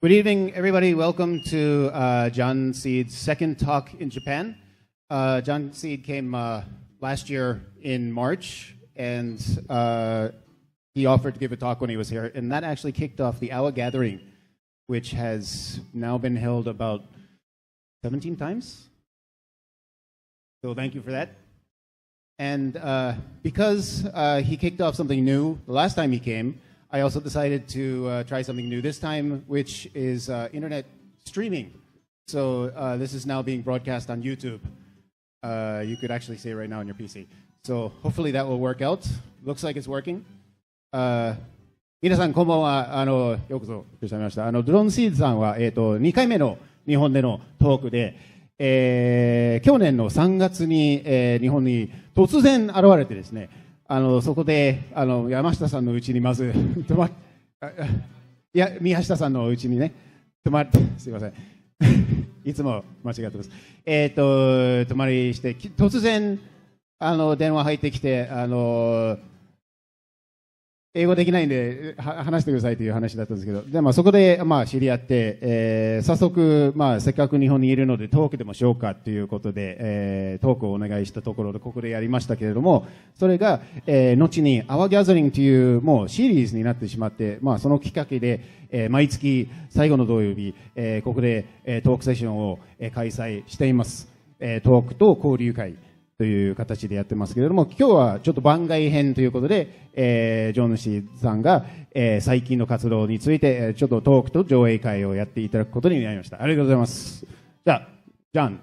Good evening, everybody. Welcome to John Seed's second talk in Japan. John Seed came last year in March, and he offered to give a talk when he was here, and that actually kicked off the Hour Gathering, which has now been held about 17 times. So thank you for that. And because he kicked off something new the last time he came, I also decided to try something new this time, which is internet streaming. So this is now being broadcast on YouTube. You could actually see it right now on your PC. So hopefully that will work out. Looks like it's working. 皆さんこんばんは。ようこそいらっしゃいました。ジョンシーズさんは、2回目の日本でのトークで、去年の3月に、日本に突然現れてですね、そこで山下さんのうちにまず宮下さんのうちにねすいませんいつも間違ってます。泊まりして突然電話入ってきて英語できないんで話してくださいという話だったんですけど、でそこで知り合って、早速せっかく日本にいるのでトークでもしようかということで、トークをお願いしたところでここでやりましたけれども、それが、後に Hour Gathering というもうシリーズになってしまって、そのきっかけで、毎月最後の土曜日、ここで、トークセッションを、開催しています。トークと交流会という形でやってますけれども、今日はちょっと番外編ということで、ジョンシーさんが、最近の活動について、ちょっとトークと上映会をやっていただくことになりました。ありがとうございます。じゃあ、ジョン。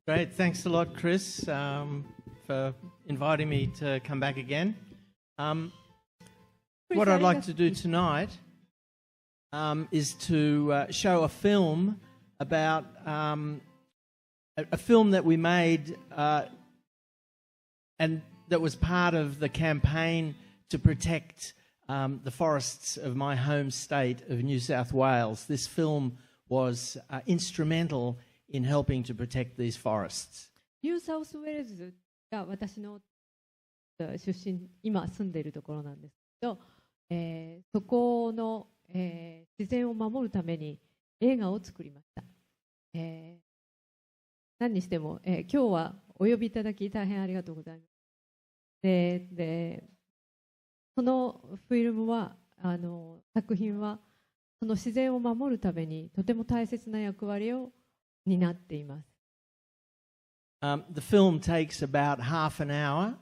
Great, thanks a lot, Chris, for inviting me to come back again. What I'd like to do tonight is to show a film about a film that we made and that was part of the campaign to protect the forests of my home state of New South Wales. This film was instrumental in helping to protect these forests. ニューサウスウェールズが私の出身、今住んでいるところなんですけど、そこの、自然を守るために映画を作りました。何にしても、今日はお呼びいただき大変ありがとうございます。でそのフィルムは作品はその自然を守るためにとても大切な役割を担っています。The film takes about half an hour,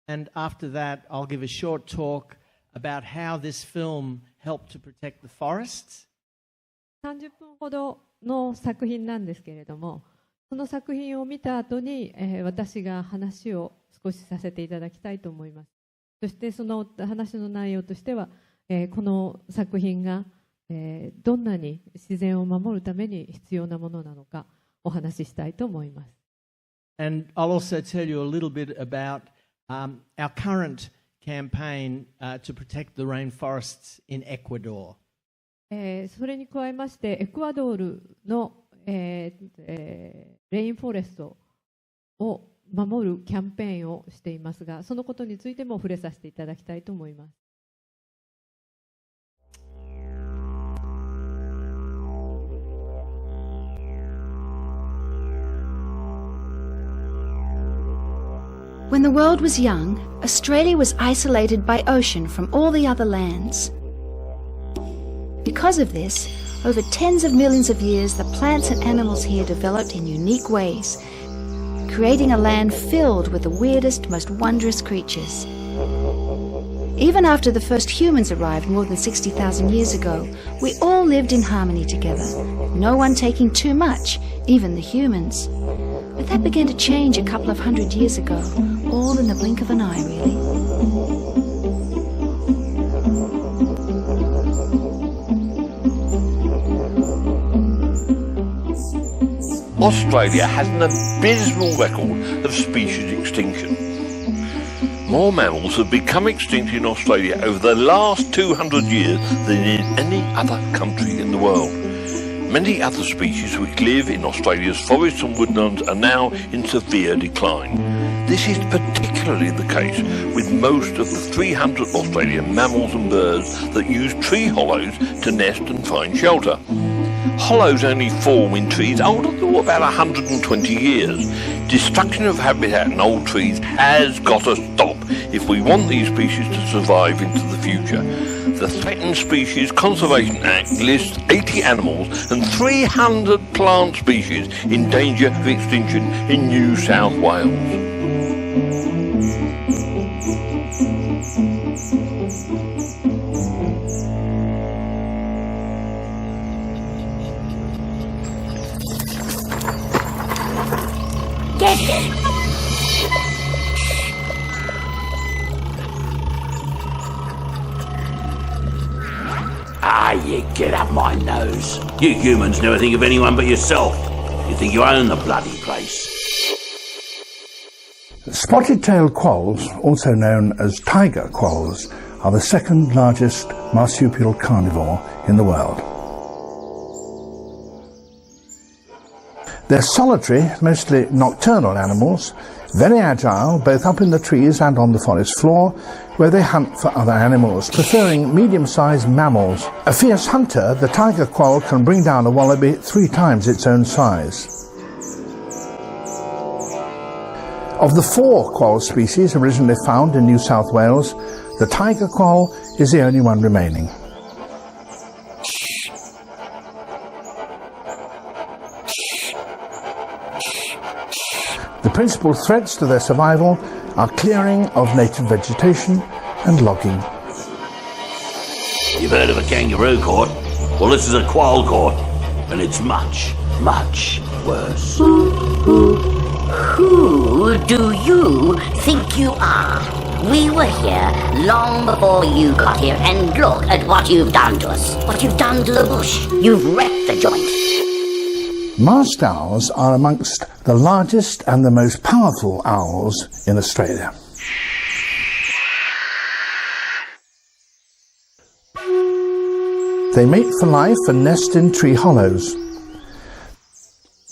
and after that I'll give a short talk about how this film helped to protect the forests. 30分ほどの作品なんですけれども、その作品を見た後に、私が話を少しさせていただきたいと思います。そしてその話の内容としては、この作品が、どんなに自然を守るために必要なものなのかお話ししたいと思います。And I'll also tell you a little bit about our current campaign to protect the rainforests in Ecuador. それに加えましてエクアドルの、レインフォレストを守るキャンペーンをしていますが、そのことについても触れさせていただきたいと思います。When the world was young, Australia was isolated by ocean from all the other lands. Because of this, over tens of millions of years, the plants and animals here developed in unique ways, creating a land filled with the weirdest, most wondrous creatures. Even after the first humans arrived more than 60,000 years ago, we all lived in harmony together, no one taking too much, even the humans. But that began to change a couple of hundred years ago, all in the blink of an eye, really. Australia has an abysmal record of species extinction. More mammals have become extinct in Australia over the last 200 years than in any other country in the world. Many other species which live in Australia's forests and woodlands are now in severe decline. This is particularly the case with most of the 300 Australian mammals and birds that use tree hollows to nest and find shelter. Hollows only form in trees older than about 120 years. Destruction of habitat and old trees has got to stop if we want these species to survive into the future. The Threatened Species Conservation Act lists 80 animals and 300 plant species in danger of extinction in New South Wales. You get up my nose. You humans never think of anyone but yourself. You think you own the bloody place. Spotted-tailed quolls, also known as tiger quolls, are the second largest marsupial carnivore in the world. They're solitary, mostly nocturnal animals, very agile, both up in the trees and on the forest floor, where they hunt for other animals, preferring medium-sized mammals. A fierce hunter, the tiger quoll can bring down a wallaby 3 times its own size. Of the 4 quoll species originally found in New South Wales, the tiger quoll is the only one remaining. The principal threats to their survival are clearing of native vegetation and logging. You've heard of a kangaroo court? Well, this is a quoll court, and it's much, much worse. Who do you think you are? We were here long before you got here, and look at what you've done to us. What you've done to the bush. You've wrecked the joint. Masked owls are amongst the largest and the most powerful owls in Australia. They mate for life and nest in tree hollows.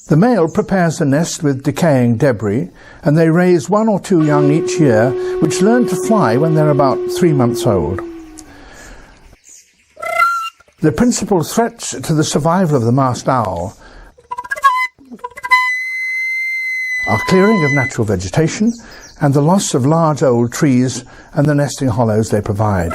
The male prepares the nest with decaying debris, and they raise 1 or 2 young each year, which learn to fly when they're about 3 months old. The principal threats to the survival of the masked owl are clearing of natural vegetation and the loss of large old trees and the nesting hollows they provide.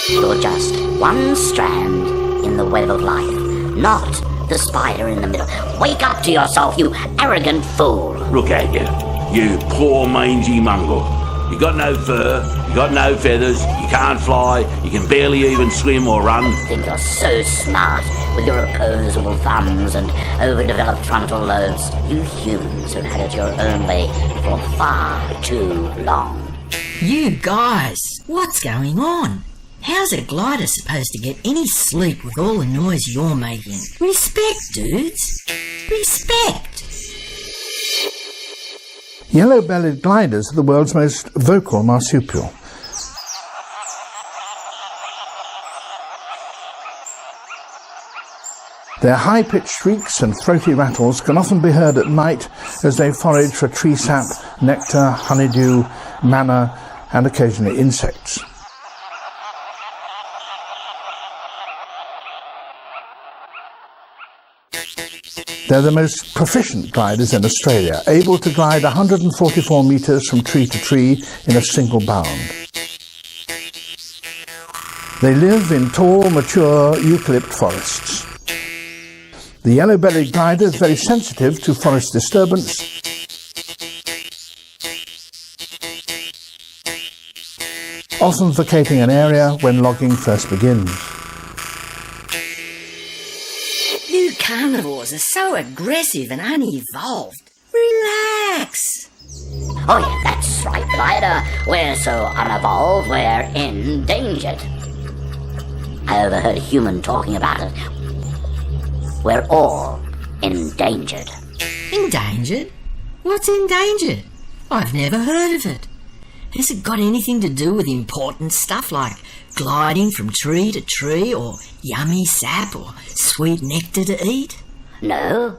You're just one strand in the web of life, not the spider in the middle. Wake up to yourself, you arrogant fool. Look at you, you poor mangy mongrel. You got no fur, you got no feathers, you can't fly, you can barely even swim or run. You think you're so smart with your opposable thumbs and overdeveloped frontal lobes. You humans have had it your own way for far too long. You guys, what's going on? How's a glider supposed to get any sleep with all the noise you're making? Respect, dudes. Respect. Yellow-bellied gliders are the world's most vocal marsupial. Their high-pitched shrieks and throaty rattles can often be heard at night as they forage for tree sap, nectar, honeydew, manna, and occasionally insects. They're the most proficient gliders in Australia, able to glide 144 metres from tree to tree in a single bound. They live in tall, mature eucalypt forests. The yellow-bellied glider is very sensitive to forest disturbance, often vacating an area when logging first begins. You carnivores are so aggressive and unevolved. Relax. Oh yeah, that's right, glider. We're so unevolved, we're endangered. I overheard a human talking about it. We're all endangered. Endangered? What's endangered? I've never heard of it. Has it got anything to do with important stuff like gliding from tree to tree, or yummy sap, or sweet nectar to eat? No.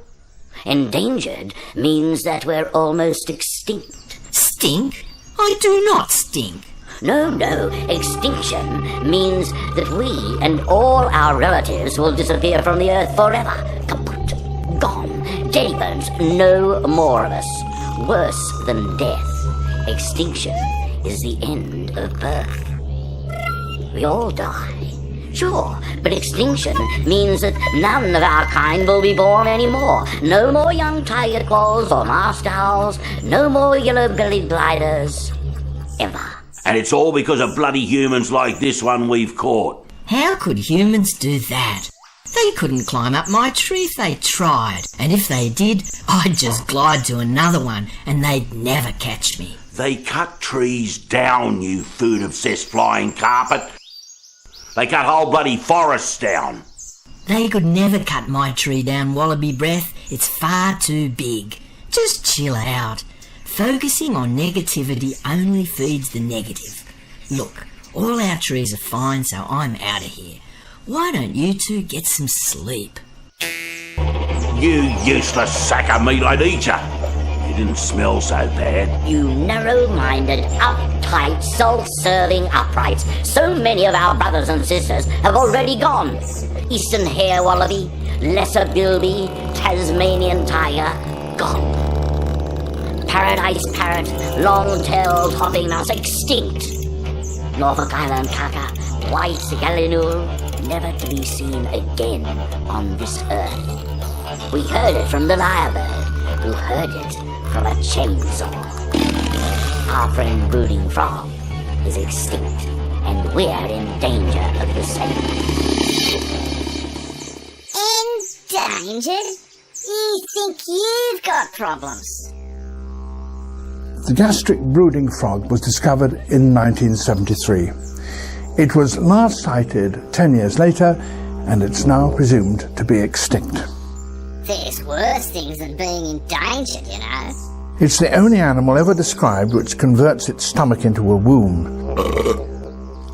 Endangered means that we're almost extinct. Stink? I do not stink. No, extinction means that we and all our relatives will disappear from the earth forever. Kaput. Gone. Dead bones. No more of us. Worse than death. Extinction is the end of birth. We all die. Sure, but extinction means that none of our kind will be born anymore. No more young tiger quolls or masked owls. No more yellow-bellied gliders. Ever. And it's all because of bloody humans like this one we've caught. How could humans do that? They couldn't climb up my tree if they tried. And if they did, I'd just glide to another one and they'd never catch me. They cut trees down, you food-obsessed flying carpet. They cut whole bloody forests down. They could never cut my tree down, Wallaby Breath. It's far too big. Just chill out. Focusing on negativity only feeds the negative. Look, all our trees are fine, so I'm out of here. Why don't you two get some sleep? You useless sack of meat, I'd eat ya. You didn't smell so bad. You narrow-minded, uptight, self-serving uprights. So many of our brothers and sisters have already gone. Eastern hare wallaby, lesser bilby, Tasmanian tiger, gone. Paradise parrot, long-tailed hopping mouse, extinct. Norfolk Island kaka, white gallinule, never to be seen again on this earth. We heard it from the lyrebird, who heard it from a chainsaw. Our friend Brooding frog is extinct, and we're in danger of the same. Endangered? You think you've got problems? The gastric brooding frog was discovered in 1973. It was last sighted 10 years later, and it's now presumed to be extinct. There's worse things than being endangered, you know. It's the only animal ever described which converts its stomach into a womb.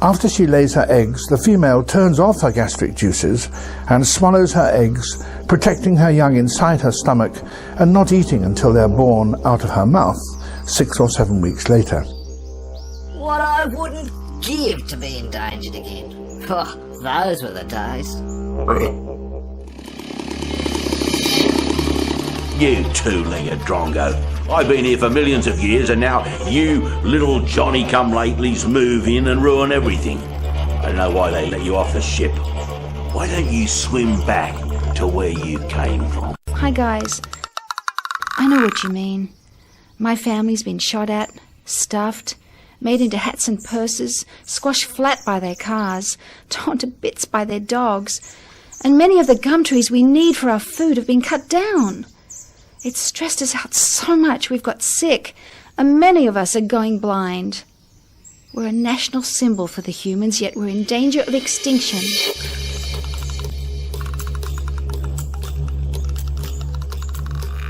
After she lays her eggs, the female turns off her gastric juices and swallows her eggs, protecting her young inside her stomach and not eating until they're born out of her mouth 6 or 7 weeks later. What I wouldn't give to be endangered again. Oh, those were the days. You two-legged drongo. I've been here for millions of years, and now you little Johnny-come-latelys move in and ruin everything. I don't know why they let you off the ship. Why don't you swim back to where you came from? Hi guys. I know what you mean. My family's been shot at, stuffed, made into hats and purses, squashed flat by their cars, torn to bits by their dogs, and many of the gum trees we need for our food have been cut down. It's stressed us out so much we've got sick, and many of us are going blind. We're a national symbol for the humans, yet we're in danger of extinction.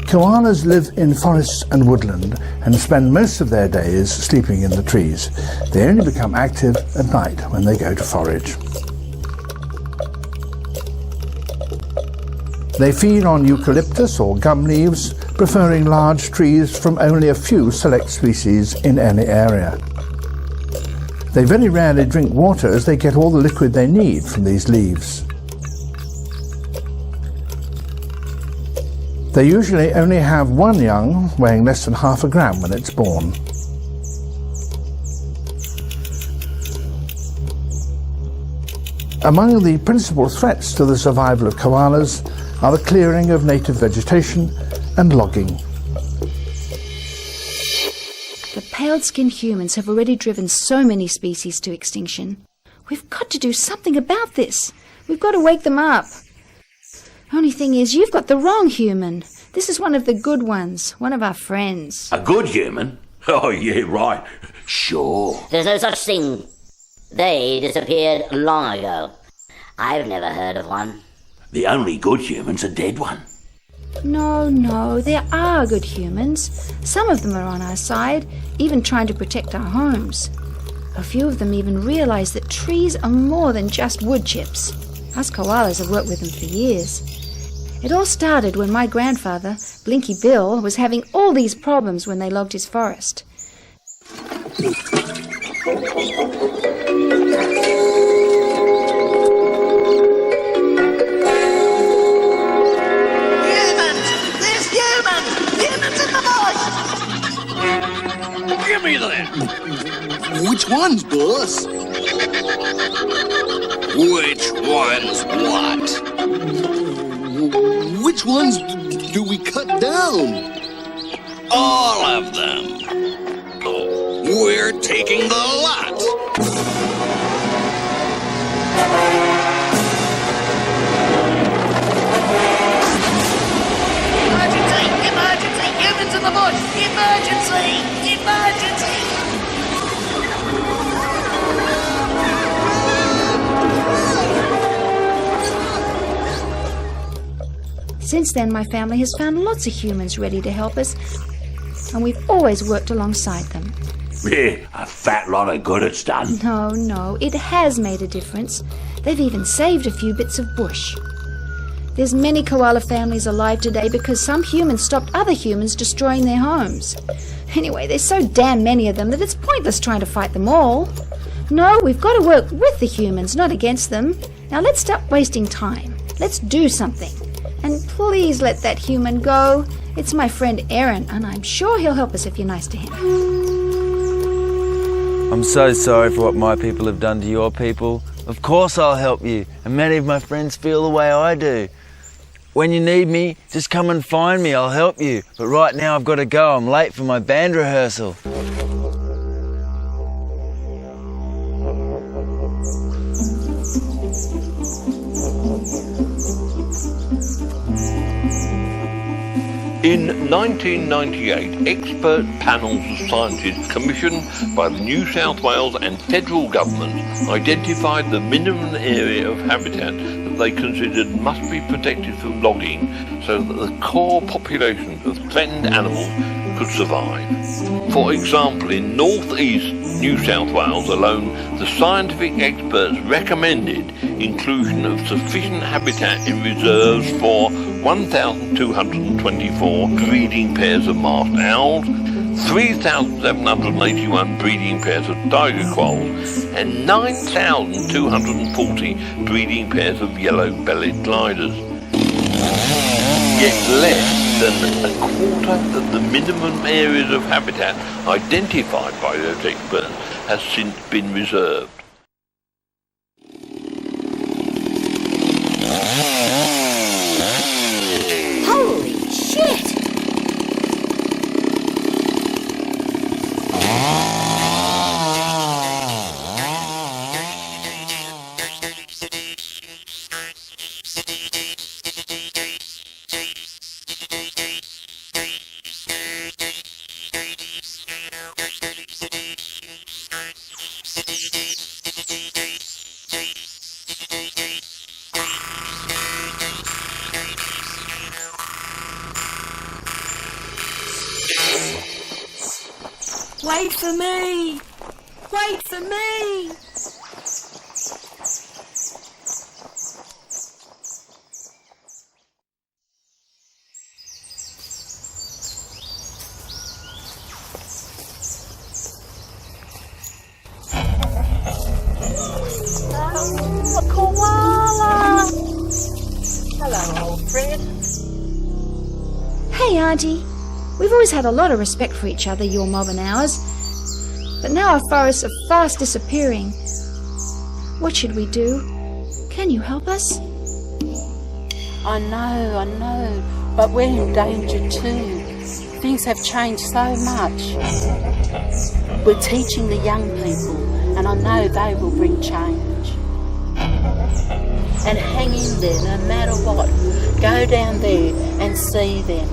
Koalas live in forests and woodland and spend most of their days sleeping in the trees. They only become active at night when they go to forage. They feed on eucalyptus or gum leaves, preferring large trees from only a few select species in any area. They very rarely drink water as they get all the liquid they need from these leaves. They usually only have one young, weighing less than half a gram when it's born. Among the principal threats to the survival of koalas are the clearing of native vegetation and logging. The pale-skinned humans have already driven so many species to extinction. We've got to do something about this. We've got to wake them up. Only thing is, you've got the wrong human. This is one of the good ones, one of our friends. A good human? Oh, yeah, right. Sure. There's no such thing. They disappeared long ago. I've never heard of one. The only good human's a dead one. No, there are good humans. Some of them are on our side, even trying to protect our homes. A few of them even realize that trees are more than just wood chips. Us koalas have worked with them for years. It all started when my grandfather, Blinky Bill, was having all these problems when they logged his forest. Give me that! Which ones, boss? Which ones what? Which ones do we cut down? All of them. We're taking the lot. Emergency! Emergency! Humans in the bush! Emergency! Emergency! Since then, my family has found lots of humans ready to help us, and we've always worked alongside them. Yeah, a fat lot of good it's done. No, it has made a difference. They've even saved a few bits of bush. There's many koala families alive today because some humans stopped other humans destroying their homes. Anyway, there's so damn many of them that it's pointless trying to fight them all. No, we've got to work with the humans, not against them. Now let's stop wasting time. Let's do something. And please let that human go. It's my friend Aaron, and I'm sure he'll help us if you're nice to him. I'm so sorry for what my people have done to your people. Of course I'll help you, and many of my friends feel the way I do. When you need me, just come and find me, I'll help you. But right now I've got to go, I'm late for my band rehearsal. In 1998, expert panels of scientists commissioned by the New South Wales and federal government identified the minimum area of habitat that they considered must be protected from logging so that the core populations of threatened animals could survive. For example, in northeast New South Wales alone, the scientific experts recommended inclusion of sufficient habitat in reserves for 1,224 breeding pairs of masked owls, 3,781 breeding pairs of tiger quolls, and 9,240 breeding pairs of yellow-bellied gliders. Yet less than a quarter of the minimum areas of habitat identified by those experts has since been reserved. Holy shit! Wait for me! Wait for me! Oh, a koala! Hello, old friend. Hey, Auntie. We've always had a lot of respect for each other, your mob and ours. But now our forests are fast disappearing. What should we do? Can you help us? I know, but we're in danger too. Things have changed so much. We're teaching the young people, and I know they will bring change. And hang in there no matter what. Go down there and see them.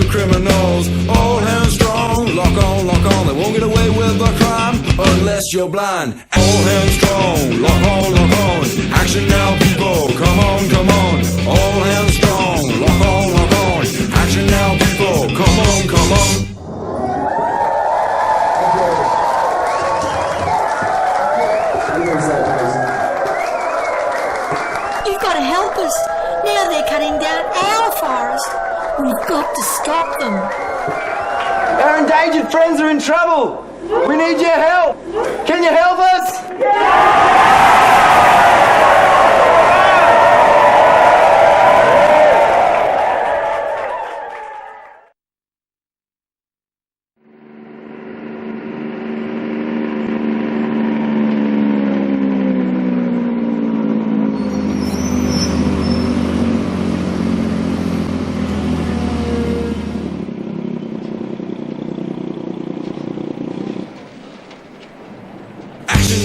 the criminals. All hands strong, lock on, they won't get away with the crime unless you're blind. All hands strong, lock on, action now people, come on, all hands strong, lock on, action now people, come on. You've got to help us. Now they're cutting down our forest. We've got to stop them. Our endangered friends are in trouble. We need your help. Can you help us?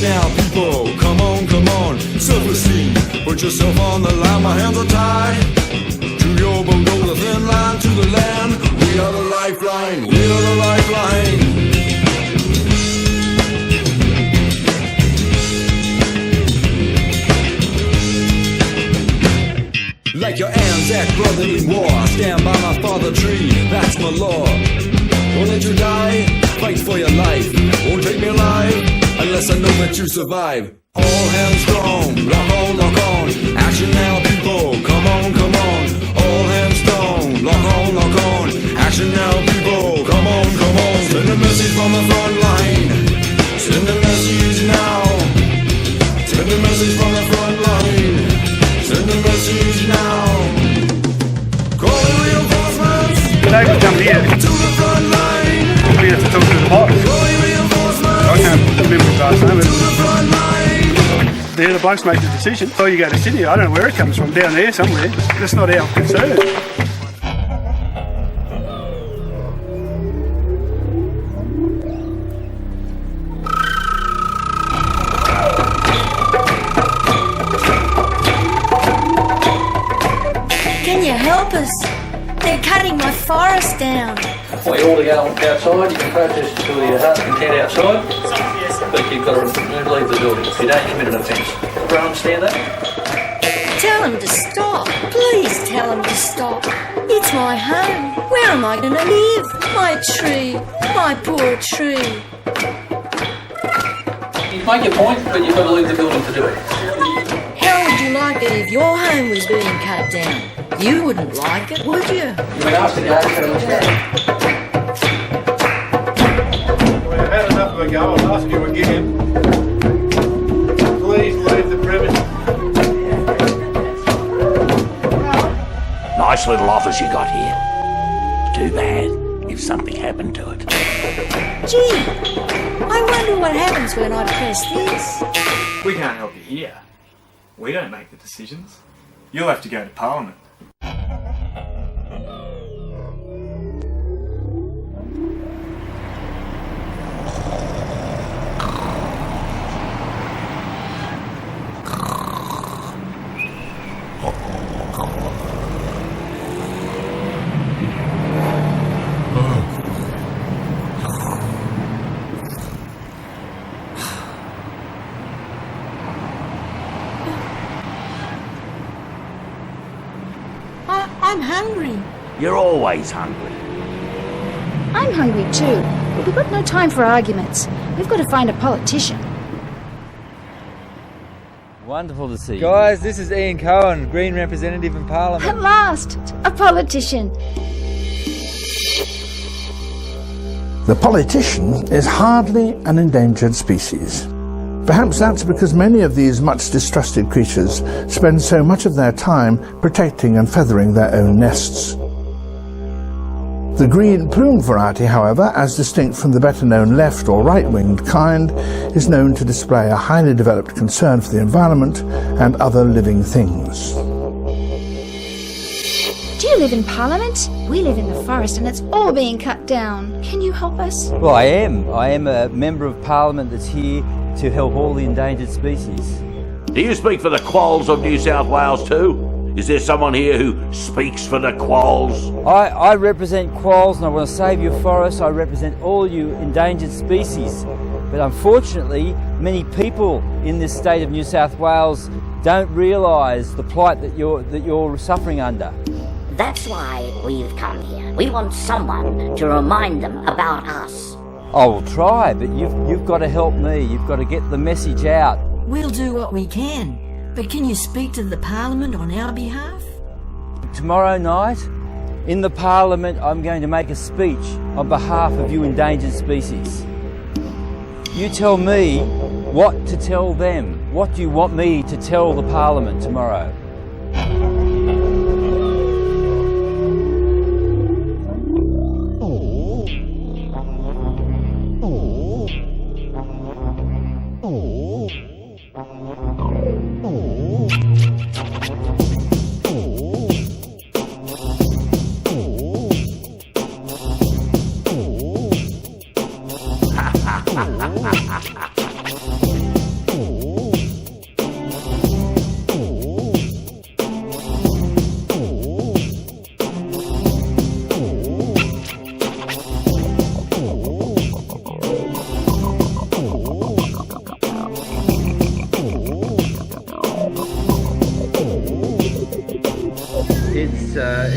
Now people, come on, self-esteem, put yourself on the line, my hands are tied to your boat, over the thin line to the land. We are the lifeline, we are the lifeline. Like your Anzac brother in war, stand by my father tree, that's my law. Won't let you die, fight for your life, won't take me alive unless I know that you survive. All hands strong, lock on, action now people, come on, all hands strong, lock on, action now people, come on, send a message from the front line, send a message now, send a message from the front line, send a message now, call in reinforcements, to the front line, we have to talk to the boss. I can't remember the guy's name. They're the blokes make the decision. So you go to Sydney, I don't know where it comes from, down there somewhere. That's not our concern. Can you help us? They're cutting my forest down. Want you all to go outside, you can protest to the hut and tent outside, but you've got to leave the building if you don't commit an offence. Everyone understand that? Tell them to stop. Please tell them to stop. It's my home. Where am I going to live? My tree. My poor tree. You make your point, but you've got to leave the building to do it. How would you like it if your home was being cut down? You wouldn't like it, would you? You've been asked to go, so let's go. We've had enough of a go. I'll ask you again. Please leave the premises. Nice little office you got here. Too bad if something happened to it. Gee, I wonder what happens when I press this. We can't help you here. We don't make the decisions. You'll have to go to Parliament. I'm hungry. You're always hungry. I'm hungry too, but we've got no time for arguments. We've got to find a politician. Wonderful to see you. Guys, this is Ian Cohen, Green representative in Parliament. At last, a politician. The politician is hardly an endangered species. Perhaps that's because many of these much distrusted creatures spend so much of their time protecting and feathering their own nests. The green plume variety, however, as distinct from the better-known left or right-winged kind, is known to display a highly developed concern for the environment and other living things. Do you live in Parliament? We live in the forest and it's all being cut down. Can you help us? Well, I am. I am a member of Parliament that's here to help all the endangered species. Do you speak for the Koalas of New South Wales too? Is there someone here who speaks for the Koalas? I represent Koalas and I want to save your forests. I represent all you endangered species. But unfortunately, many people in this state of New South Wales don't realise the plight that you're suffering under. That's why we've come here. We want someone to remind them about us. I will try, but you've got to help me. You've got to get the message out. We'll do what we can, but can you speak to the Parliament on our behalf? Tomorrow night, in the Parliament, I'm going to make a speech on behalf of you endangered species. You tell me what to tell them. What do you want me to tell the Parliament tomorrow?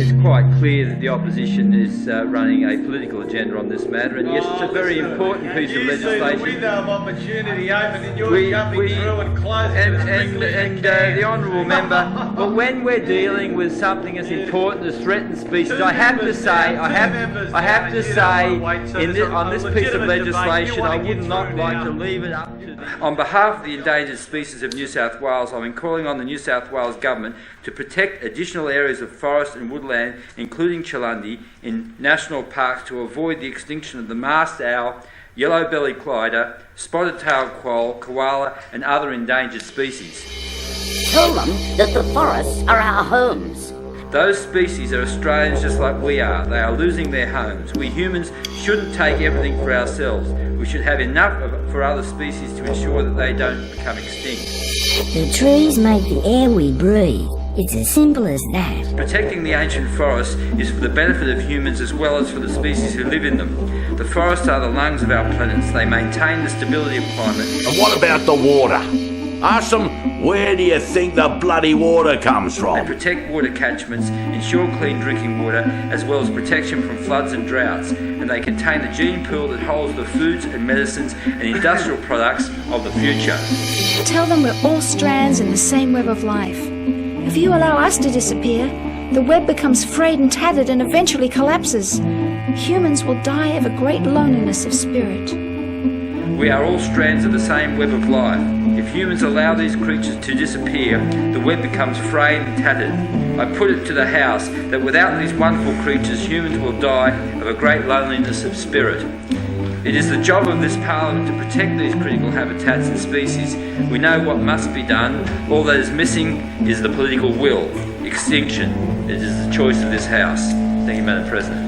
It's quite clear that the opposition is running a political agenda on this matter, and yes, it's a very important piece of legislation. We have opportunity open and you're coming through and closing the honourable member, but when we're dealing with something as important as threatened species, I have to say, on this piece of legislation, I would not like to leave it up to On behalf of the endangered species of New South Wales, I'm calling on the New South Wales Government to protect additional areas of forest and woodland, including Chalundi, in national parks to avoid the extinction of the masked owl, yellow-bellied clyder, spotted-tailed quoll, koala and other endangered species. Tell them that the forests are our homes. Those species are Australians just like we are. They are losing their homes. We humans shouldn't take everything for ourselves. We should have enough for other species to ensure that they don't become extinct. The trees make the air we breathe. It's as simple as that. Protecting the ancient forests is for the benefit of humans as well as for the species who live in them. The forests are the lungs of our planets. They maintain the stability of climate. And what about the water? Ask them, where do you think the bloody water comes from? They protect water catchments, ensure clean drinking water, as well as protection from floods and droughts. And they contain the gene pool that holds the foods and medicines and industrial products of the future. Tell them we're all strands in the same web of life. If you allow us to disappear, the web becomes frayed and tattered and eventually collapses. Humans will die of a great loneliness of spirit. We are all strands of the same web of life. If humans allow these creatures to disappear, the web becomes frayed and tattered. I put it to the House that without these wonderful creatures, humans will die of a great loneliness of spirit. It is the job of this Parliament to protect these critical habitats and species. We know what must be done. All that is missing is the political will. Extinction. It is the choice of this House. Thank you, Madam President.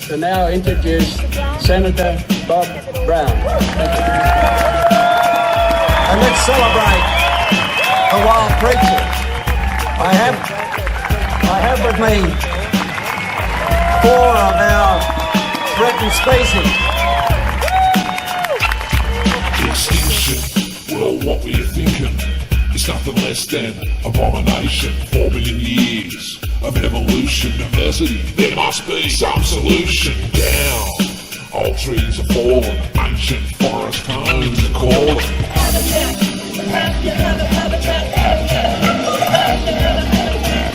To now introduce Senator Bob Brown. And let's celebrate the wild preacher. I have with me 4 of our threatened species. Extinction, well, what were you thinking? It's nothing less than abomination. 4 billion years of evolution, diversity. There must be some solution. Down, all trees are falling. Ancient forest homes are calling. Habitat, habitat, habitat, habitat, habitat, habitat.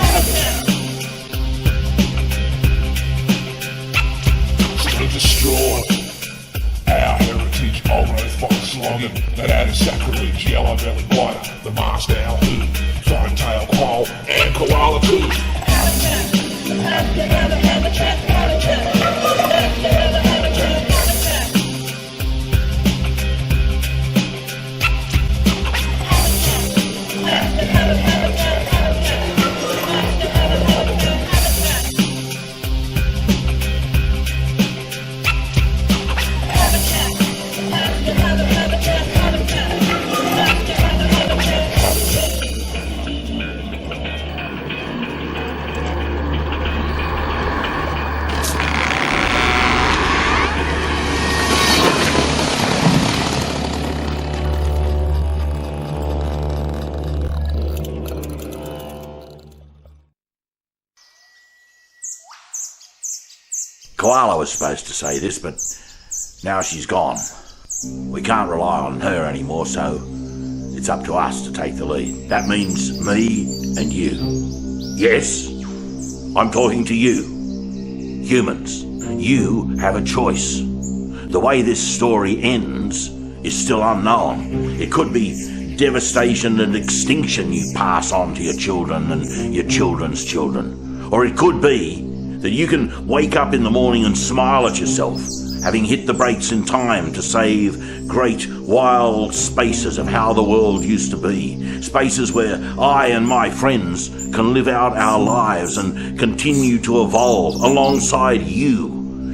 slogging, that is sacrilege, yellow-bellied white, the masked owl who, fine-tailed quail, and koala too. Koala was supposed to say this, but now she's gone. We can't rely on her anymore, so it's up to us to take the lead. That means me and you. Yes, I'm talking to you. Humans, you have a choice. The way this story ends is still unknown. It could be devastation and extinction you pass on to your children and your children's children. Or it could be that you can wake up in the morning and smile at yourself, having hit the brakes in time to save great wild spaces of how the world used to be. Spaces where I and my friends can live out our lives and continue to evolve alongside you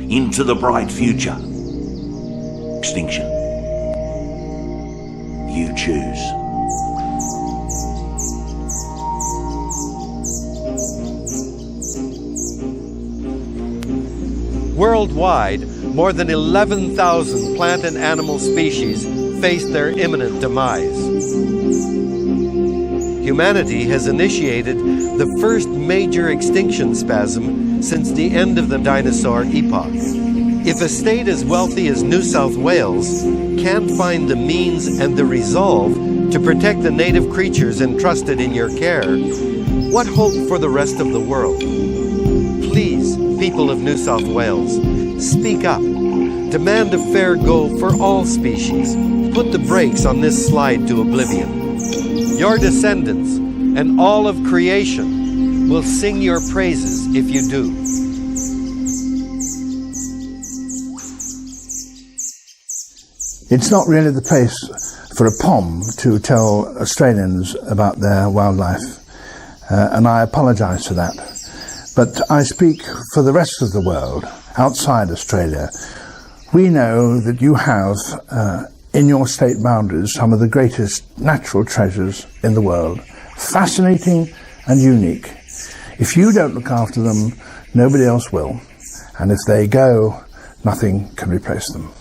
into the bright future. Extinction. You choose. Worldwide, more than 11,000 plant and animal species face their imminent demise. Humanity has initiated the first major extinction spasm since the end of the dinosaur epoch. If a state as wealthy as New South Wales can't find the means and the resolve to protect the native creatures entrusted in your care, what hope for the rest of the world? Please, people of New South Wales, speak up. Demand a fair go for all species. Put the brakes on this slide to oblivion. Your descendants and all of creation will sing your praises if you do. It's not really the place for a POM to tell Australians about their wildlife, and I apologise for that. But I speak for the rest of the world, outside Australia. We know that you have, in your state boundaries, some of the greatest natural treasures in the world, fascinating and unique. If you don't look after them, nobody else will. And if they go, nothing can replace them.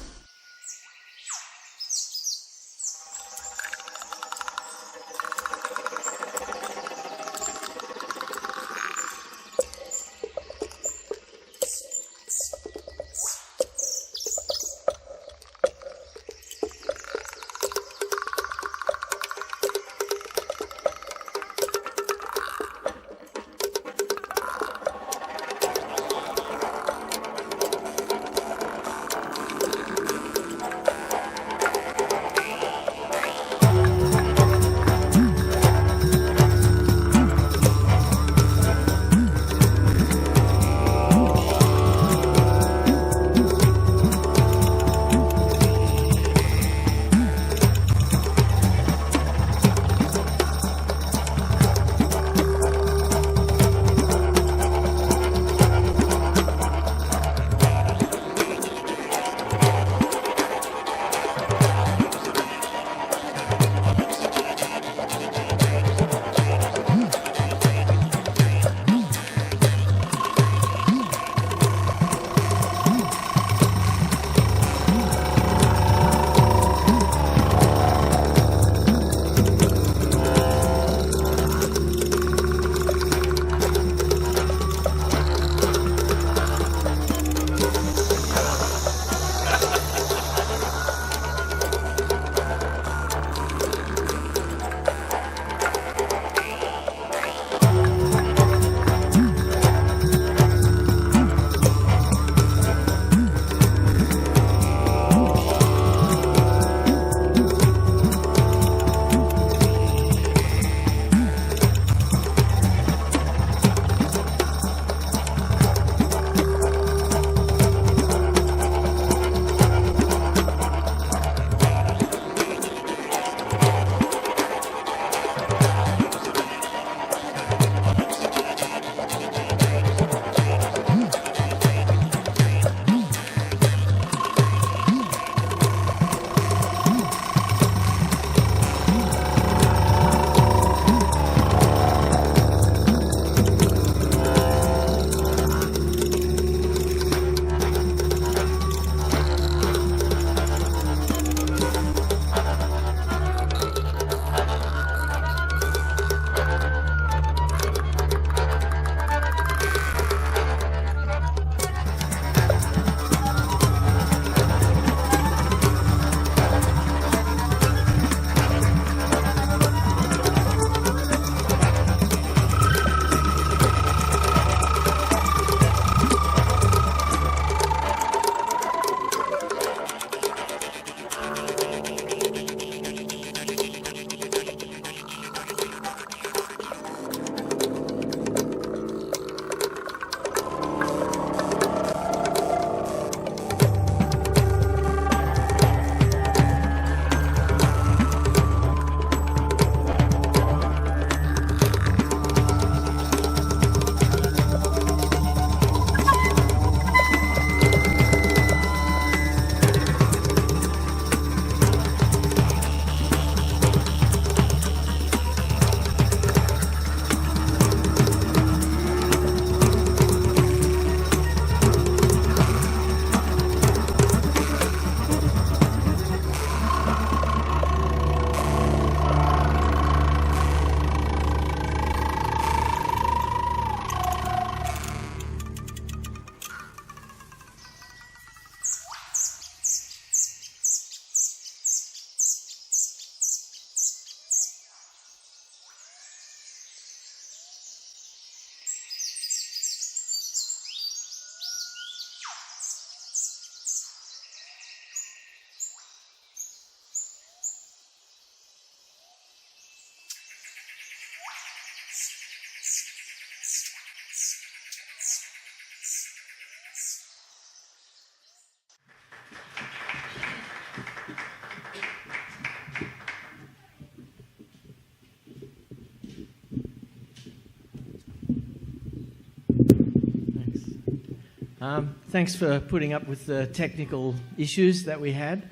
Thanks for putting up with the technical issues that we had.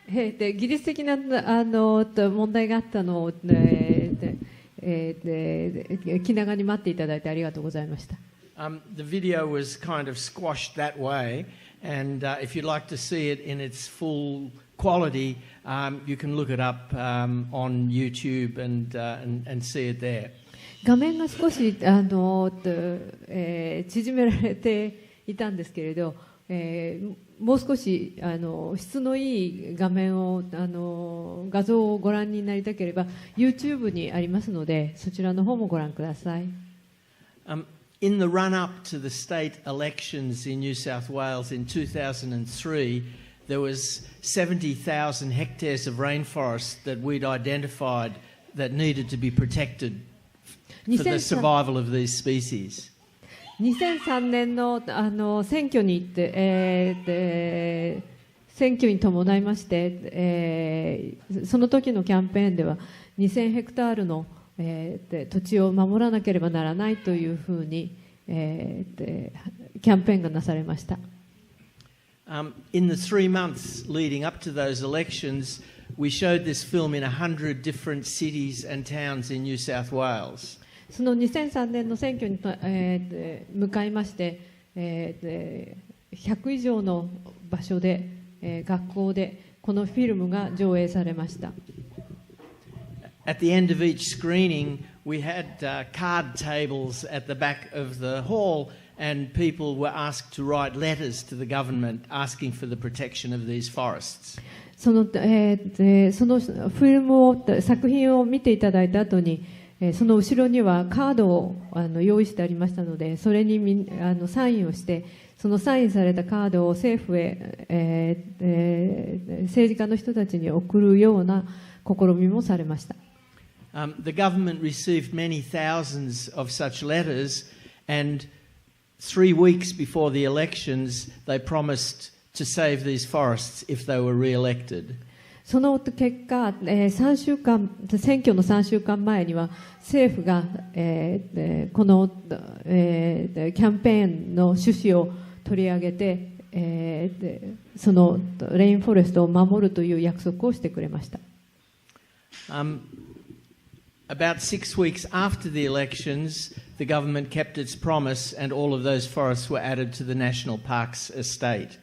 で技術的な問題があったのを、気長に待っていただいてありがとうございました。The video was kind of squashed that way, and if you'd like to see it in its full quality, you can look it up on YouTube and see it there. 画面が少し縮められていたんですけれど、もう少し質のいい画面を画像をご覧になりたければ YouTube にありますので、そちらの方もご覧ください。In the run-up to the state elections in New South Wales in 2003, there was 70,000 hectares of rainforest that we'd identified that needed to be protected for the survival of these species. 2003年の選挙に行って、選挙に伴いまして、その時のキャンペーンでは2000ヘクタールの土地を守らなければならないというふうに、キャンペーンがなされました。In the 3 months leading up to those elections, we showed this film in 100 different cities and towns in New South Wales. その2003年の選挙に向かいまして、100以上の場所で、学校でこのフィルムが上映されました。At the end of each screening, we had card tables at the back of the hall, and people were asked to write letters to the government asking for the protection of these forests. そのフィルムを作品を見ていただいた後に、その後ろにはカードを用意してありましたので、それにサインをして、そのサインされたカードを政府へ、政治家の人たちに送るような試みもされました。The government received many thousands of such letters, and 3 weeks before the elections, they promised to save these forests if they were re-elected. その結果、選挙の3週間前には政府が、この、キャンペーンの趣旨を取り上げて、そのレインフォレストを守るという約束をしてくれました。About 6 weeks after the elections, the government kept its promise, and all of those forests were added to the National Parks estate.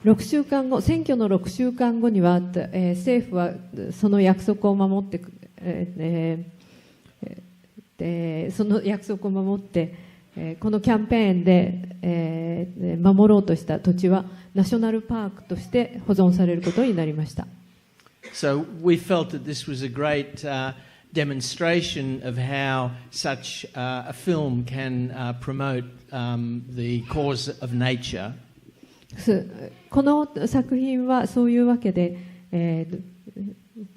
6週間後、選挙の6週間後には、政府はその約束を守って、その約束を守って、このキャンペーンで、守ろうとした土地はナショナルパークとして保存されることになりました。So we felt that this was a great demonstration of how such a film can promote the cause of nature. この作品はそういうわけで、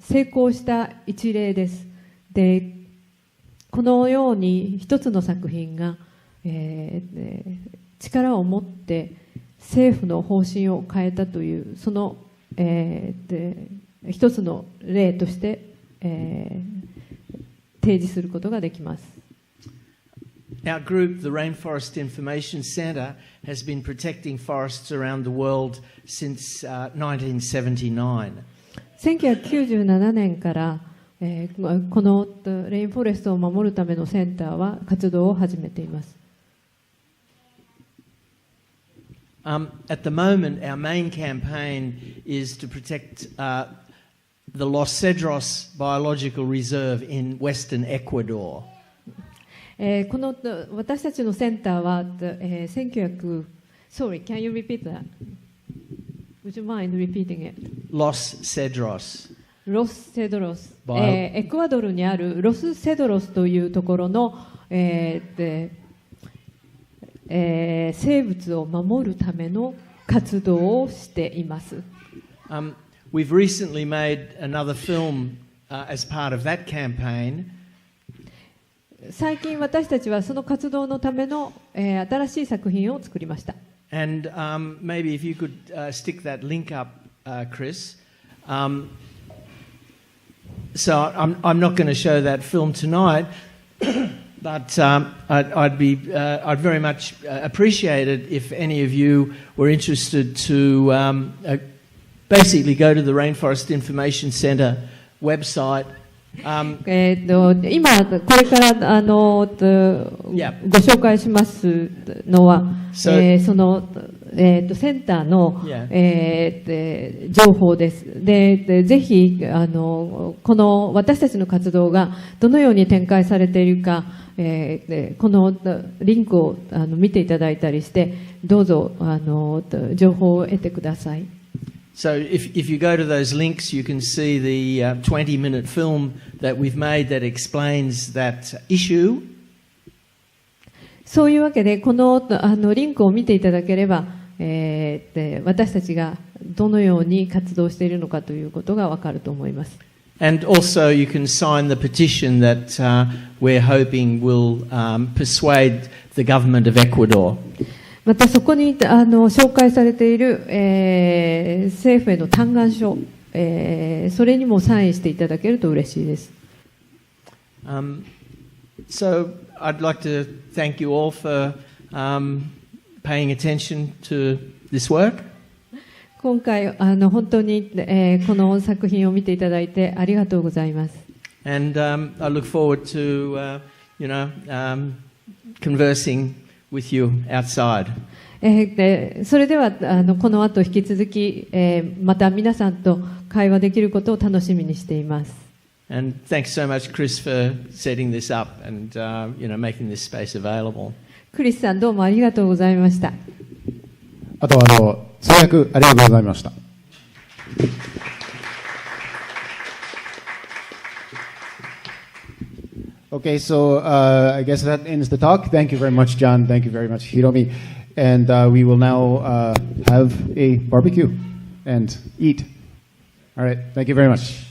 成功した一例です。で、このように一つの作品が、力を持って政府の方針を変えたというその、一つの例として、提示することができます。Our group, the Rainforest Information Centre, has been protecting forests around the world since 1979. 1997年から、このレインフォレストを守るためのセンターは活動を始めています。At the moment, our main campaign is to protect the Los Cedros Biological Reserve in western Ecuador. この私たちのセンターは、Sorry, can you repeat that? Would you mind repeating it? Los Cedros. ロスセドロス、エクアドルにあるロスセドロスというところの、生物を守るための活動をしています。We've recently made another film as part of that campaign. 最近私たちはその活動のための、新しい作品を作りました。And maybe if you could stick that link up, Chris. So I'm not going to show that film tonight, But I'd very much appreciate it if any of you were interested to basically go to the Rainforest Information Centre website. 今これからご紹介しますのは、そのセンターの、情報です。で、ぜひこの私たちの活動がどのように展開されているか、このリンクを見ていただいたりして、どうぞ情報を得てください。So if you go to those links, you can see the 20-minute film that we've made that explains that issue. そういうわけで、このリンクを見ていただければ、私たちがどのように活動しているのかということがわかると思います。And also you can sign the petition that we're hoping will persuade the government of Ecuador. またそこに紹介されている、政府への嘆願書、それにもサインしていただけると嬉しいです。So I'd like to thank you all for paying attention to this work. 今回本当に、この作品を見ていただいてありがとうございます。And I look forward to conversing with you outside. それではこの後引き続き、また皆さんと会話できることを楽しみにしています。And thanks so much, Chris, for setting this up and making this space available. クリスさんどうもありがとうございました。あと通訳ありがとうございました。Okay, so I guess that ends the talk. Thank you very much, John. Thank you very much, Hiromi. And we will now have a barbecue and eat. All right, thank you very much.